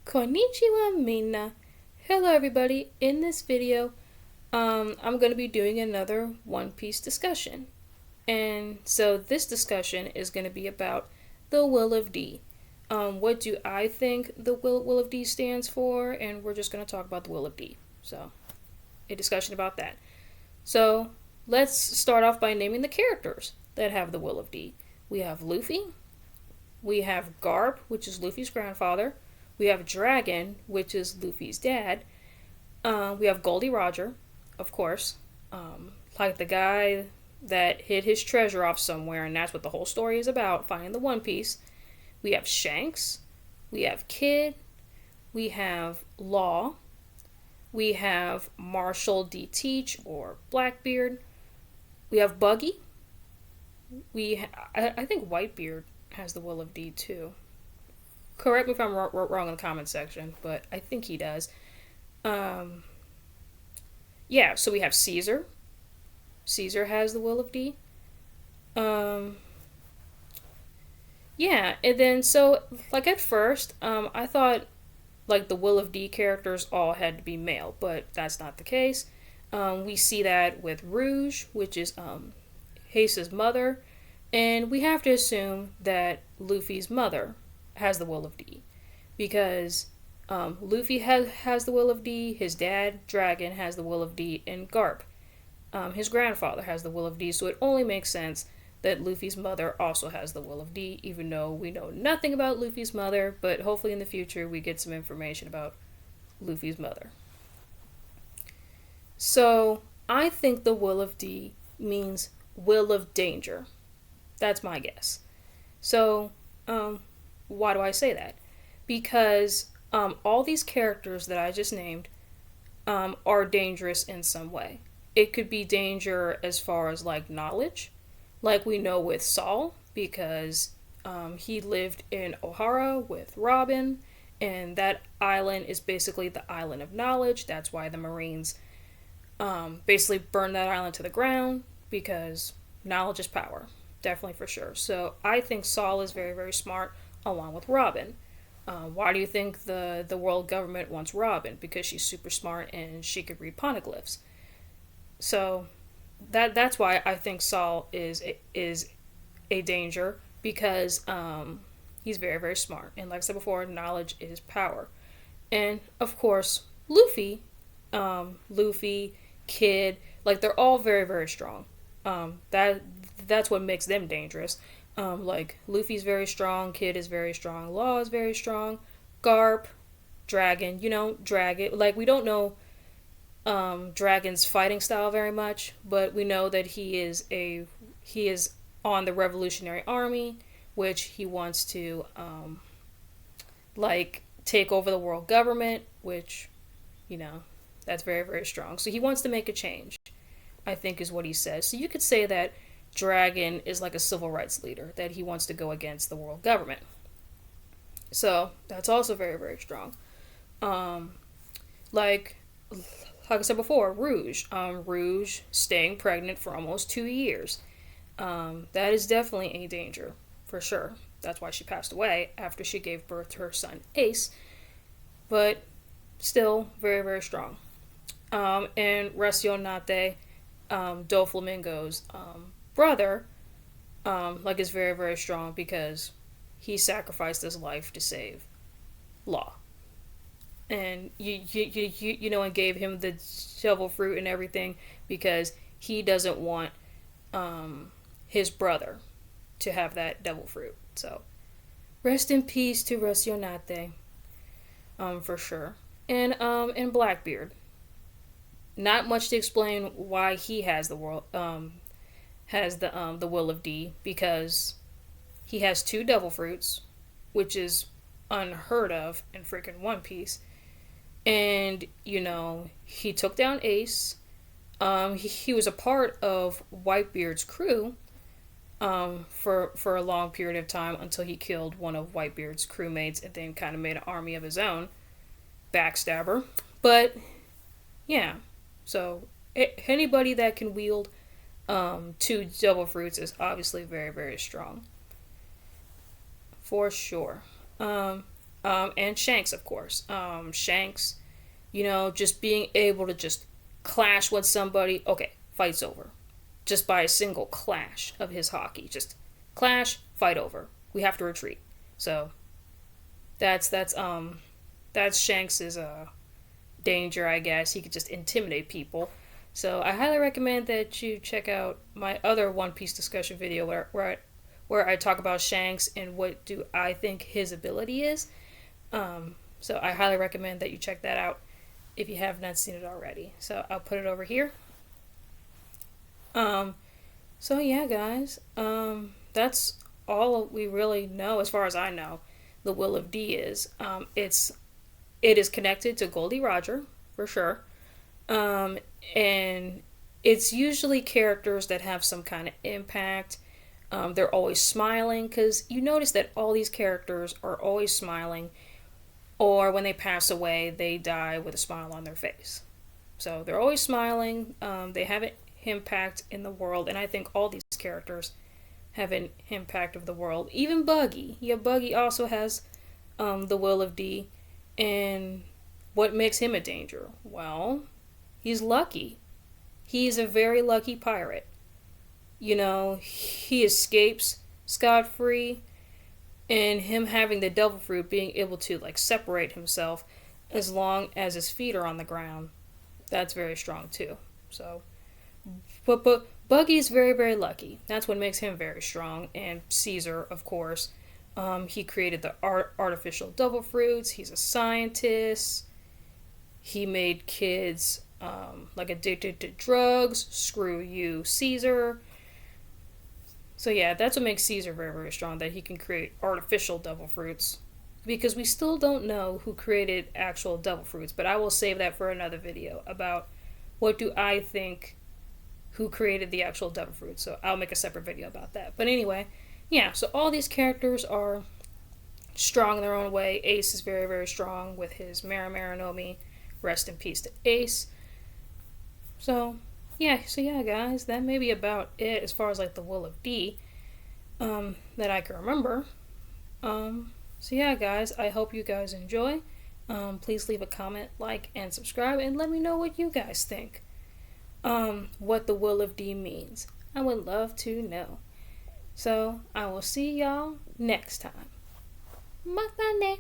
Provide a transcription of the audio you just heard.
Konnichiwa Mina. Hello everybody. In this video, I'm going to be doing another One Piece discussion. And so this discussion is going to be about the Will of D. What do I think the Will of D stands for? And we're just going to talk about the Will of D. So, a discussion about that. So, let's start off by naming the characters that have the Will of D. We have Luffy. We have Garp, which is Luffy's grandfather. We have Dragon, which is Luffy's dad. We have Goldie Roger, of course, like the guy that hid his treasure off somewhere, and that's what the whole story is about, finding the One Piece. We have Shanks. We have Kid. We have Law. We have Marshall D. Teach, or Blackbeard. We have Buggy. I think Whitebeard has the Will of D too. Correct me if I'm wrong in the comment section, but I think he does. Yeah, so we have Caesar. Caesar has the Will of D. Yeah, and then so like at first, I thought like the Will of D characters all had to be male, but that's not the case. We see that with Rouge, which is Hace's mother, and we have to assume that Luffy's mother has the Will of D, because Luffy has the Will of D, his dad, Dragon, has the Will of D, and Garp, his grandfather, has the Will of D, so it only makes sense that Luffy's mother also has the Will of D, even though we know nothing about Luffy's mother, but hopefully in the future we get some information about Luffy's mother. So, I think the Will of D means Will of Danger. That's my guess. So, why do I say that? Because all these characters that I just named are dangerous in some way. It could be danger as far as like knowledge, like we know with Saul, because he lived in Ohara with Robin, and that island is basically the island of knowledge. That's why the Marines basically burned that island to the ground, because knowledge is power, definitely for sure. So I think Saul is very, very smart, along with Robin. Why do you think the world government wants Robin? Because she's super smart and she could read poneglyphs. So that's why I think Saul is a danger, because he's very, very smart, and like I said before, knowledge is power. And of course Luffy, Kid, like they're all very, very strong. That's what makes them dangerous. Like Luffy's very strong, Kid is very strong, Law is very strong, Garp, Dragon, Dragon. Like we don't know Dragon's fighting style very much, but we know that he is on the Revolutionary Army, which he wants to like take over the world government, which that's very, very strong. So he wants to make a change, I think is what he says. So you could say that Dragon is like a civil rights leader, that he wants to go against the world government. So that's also very, very strong. Like I said before, Rouge. Rouge staying pregnant for almost 2 years. That is definitely a danger, for sure. That's why she passed away after she gave birth to her son Ace. But still very, very strong. And Racionate, Doflamingo's brother, like is very, very strong, because he sacrificed his life to save Law, and and gave him the shovel fruit and everything, because he doesn't want his brother to have that devil fruit. So rest in peace to Racionate, for sure. And Blackbeard, not much to explain why he has the Will of D, because he has 2 devil fruits, which is unheard of in freaking One Piece. And he took down Ace. He was a part of Whitebeard's crew for a long period of time, until he killed one of Whitebeard's crewmates and then kind of made an army of his own. Backstabber. But yeah, so anybody that can wield 2 devil fruits is obviously very, very strong, for sure. And Shanks, of course. Shanks, just being able to just clash with somebody. Okay, fight's over. Just by a single clash of his Haki. Just clash, fight over. We have to retreat. So that's Shanks's danger, I guess. He could just intimidate people. So I highly recommend that you check out my other One Piece discussion video where I talk about Shanks and what do I think his ability is. So I highly recommend that you check that out if you have not seen it already. So I'll put it over here. So yeah, guys, that's all we really know as far as I know. The Will of D is. It is connected to Goldie Roger for sure. And it's usually characters that have some kind of impact. They're always smiling because you notice that all these characters are always smiling, or when they pass away, they die with a smile on their face. So they're always smiling. They have an impact in the world, and I think all these characters have an impact of the world. Even Buggy. Yeah, Buggy also has the Will of D, and what makes him a danger? Well, he's lucky. He's a very lucky pirate. He escapes scot-free, and him having the devil fruit, being able to separate himself as long as his feet are on the ground, that's very strong too. So, but Buggy's very, very lucky. That's what makes him very strong. And Caesar, of course, he created the artificial devil fruits. He's a scientist. He made kids addicted to drugs. Screw you, Caesar. So yeah, that's what makes Caesar very, very strong, that he can create artificial devil fruits. Because we still don't know who created actual devil fruits, but I will save that for another video about what do I think who created the actual devil fruits. So I'll make a separate video about that. But anyway, yeah, so all these characters are strong in their own way. Ace is very, very strong with his Mera Maranomi. Rest in peace to Ace. So yeah, guys, that may be about it as far as the Will of D that I can remember. So yeah, guys, I hope you guys enjoy. Please leave a comment, like, and subscribe, and let me know what you guys think. What the Will of D means. I would love to know. So I will see y'all next time. Matane.